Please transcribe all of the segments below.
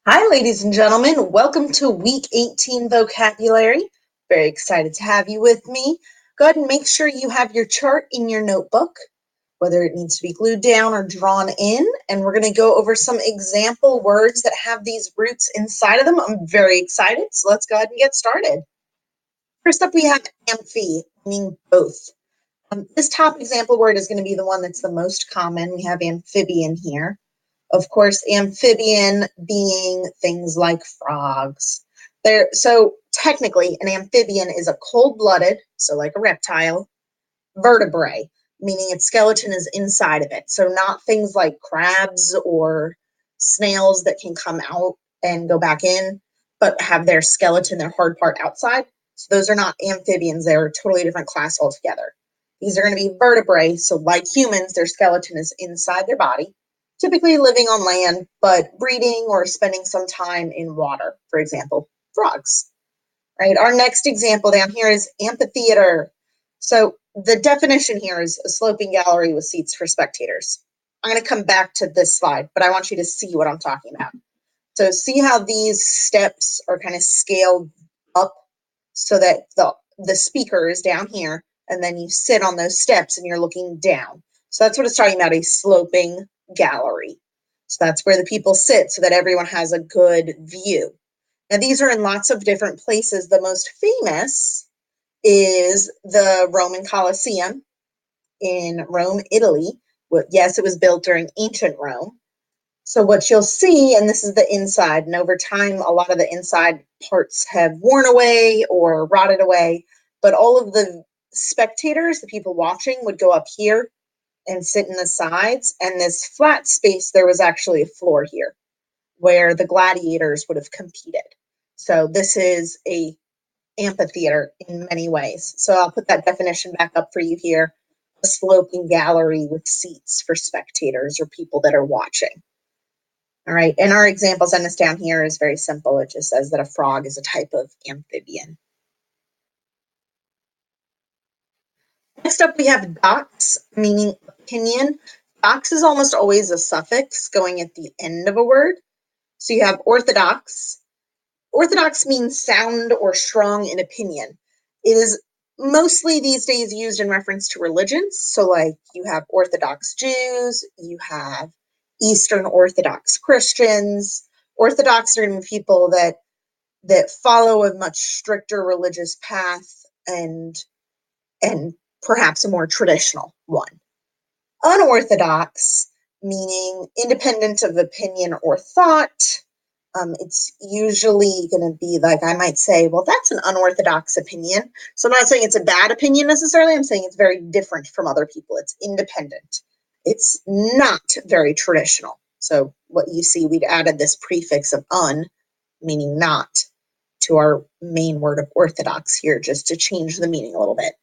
Hi, ladies and gentlemen. Welcome to week 18 vocabulary. Very excited to have you with me. Go ahead and make sure you have your chart in your notebook, whether it needs to be glued down or drawn in. And we're going to go over some example words that have these roots inside of them. I'm very excited. So let's go ahead and get started. First up, we have amphi, meaning both. This top example word is going to be the one that's the most common. We have amphibian here. Of course, amphibian being things like frogs. So technically, an amphibian is a cold-blooded, so like a reptile, vertebrae, meaning its skeleton is inside of it. So not things like crabs or snails that can come out and go back in, but have their skeleton, their hard part outside. So those are not amphibians. They're a totally different class altogether. These are going to be vertebrae. So like humans, their skeleton is inside their body, typically living on land, but breeding or spending some time in water, for example, frogs. Right. Our next example down here is amphitheater. So the definition here is a sloping gallery with seats for spectators. I'm going to come back to this slide, but I want you to see what I'm talking about. So see how these steps are kind of scaled up so that the speaker is down here, and then you sit on those steps and you're looking down. So that's what it's talking about, a sloping gallery. So that's where the people sit so that everyone has a good view. Now, these are in lots of different places. The most famous is the Roman Colosseum in Rome, Italy. Yes, it was built during ancient Rome. So what you'll see, and this is the inside, and over time, a lot of the inside parts have worn away or rotted away, but all of the spectators, the people watching, would go up here and sit in the sides, and this flat space, there was actually a floor here where the gladiators would have competed. So this is a amphitheater in many ways. So I'll put that definition back up for you here. A sloping gallery with seats for spectators or people that are watching. All right, and our example sentence down here is very simple. It just says that a frog is a type of amphibian. Next up, we have dox, meaning opinion. Dox is almost always a suffix going at the end of a word. So you have orthodox. Orthodox means sound or strong in opinion. It is mostly these days used in reference to religions. So like you have Orthodox Jews, you have Eastern Orthodox Christians. Orthodox are people that follow a much stricter religious path and perhaps a more traditional one. Unorthodox, meaning independent of opinion or thought. It's usually going to be like, I might say, well, that's an unorthodox opinion. So I'm not saying it's a bad opinion necessarily. I'm saying it's very different from other people. It's independent. It's not very traditional. So what you see, we'd added this prefix of un, meaning not, to our main word of orthodox here, just to change the meaning a little bit.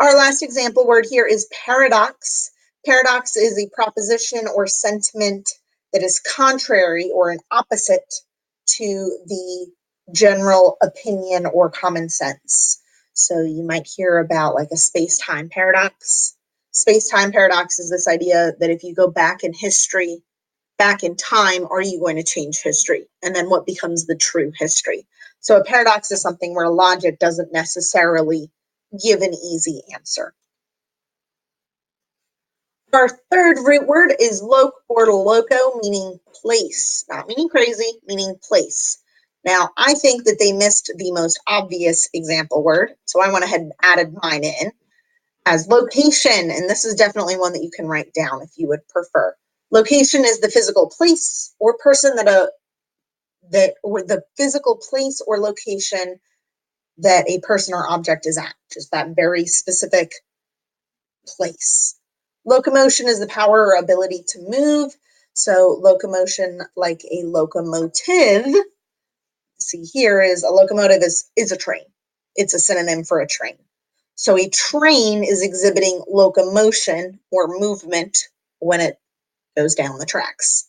Our last example word here is paradox. Paradox is a proposition or sentiment that is contrary or an opposite to the general opinion or common sense. So you might hear about like a space-time paradox. Space-time paradox is this idea that if you go back in history, back in time, are you going to change history? And then what becomes the true history? So a paradox is something where logic doesn't necessarily give an easy answer. Our third root word is loc or loco, meaning place, not meaning crazy, meaning place. Now, I think that they missed the most obvious example word, so I went ahead and added mine in as location, and this is definitely one that you can write down if you would prefer. Location is the physical place or person or the physical place or location that a person or object is at, just that very specific place. Locomotion is the power or ability to move. So locomotion, like a locomotive, see here is a locomotive is a train. It's a synonym for a train. So a train is exhibiting locomotion or movement when it goes down the tracks.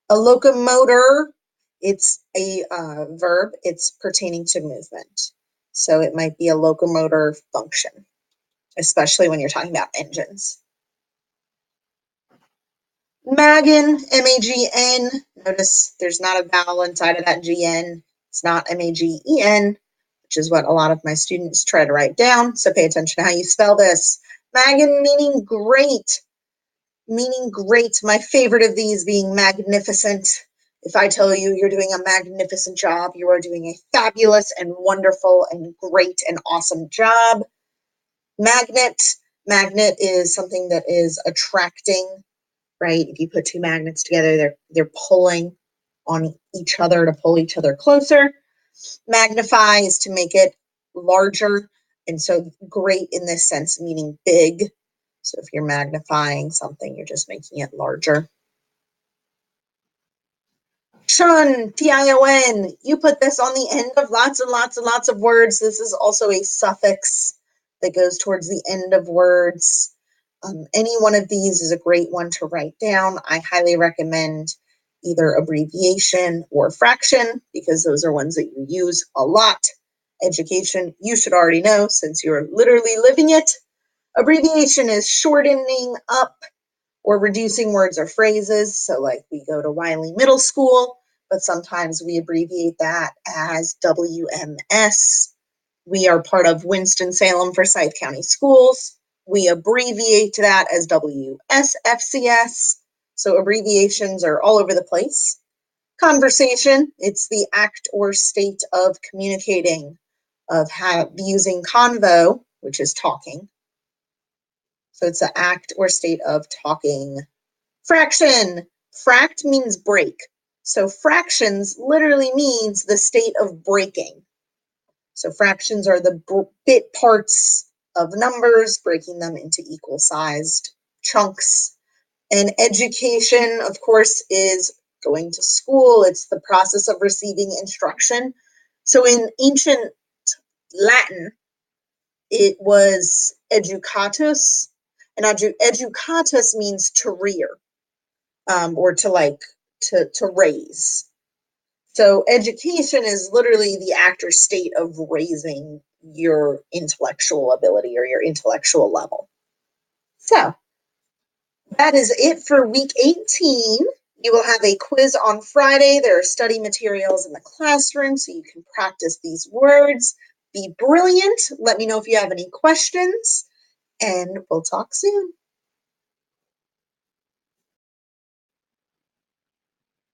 A locomotor, it's a verb. It's pertaining to movement. So it might be a locomotor function, especially when you're talking about engines. Magin, M-A-G-N. Notice there's not a vowel inside of that G-N. It's not M-A-G-E-N, which is what a lot of my students try to write down. So pay attention to how you spell this. Magin meaning great. Meaning great. My favorite of these being magnificent. If I tell you you're doing a magnificent job, you are doing a fabulous and wonderful and great and awesome job. Magnet. Magnet is something that is attracting, right? If you put two magnets together, they're pulling on each other to pull each other closer. Magnify is to make it larger. And so great in this sense, meaning big. So if you're magnifying something, you're just making it larger. Tion, Tion. You put this on the end of lots and lots and lots of words. This is also a suffix that goes towards the end of words. Any one of these is a great one to write down. I highly recommend either abbreviation or fraction because those are ones that you use a lot. Education, you should already know since you're literally living it. Abbreviation is shortening up or reducing words or phrases. So like we go to Wiley Middle School, but sometimes we abbreviate that as WMS. We are part of Winston-Salem Forsyth County Schools. We abbreviate that as WSFCS. So abbreviations are all over the place. Conversation, it's the act or state of communicating, of using convo, which is talking. So it's the act or state of talking. Fraction. Fract means break. So fractions literally means the state of breaking. So fractions are the bit parts of numbers, breaking them into equal-sized chunks. And education, of course, is going to school. It's the process of receiving instruction. So in ancient Latin, it was educatus, and educatus means to rear, or to raise. So education is literally the act or state of raising your intellectual ability or your intellectual level. So that is it for week 18. You will have a quiz on Friday. There are study materials in the classroom so you can practice these words. Be brilliant. Let me know if you have any questions, and we'll talk soon.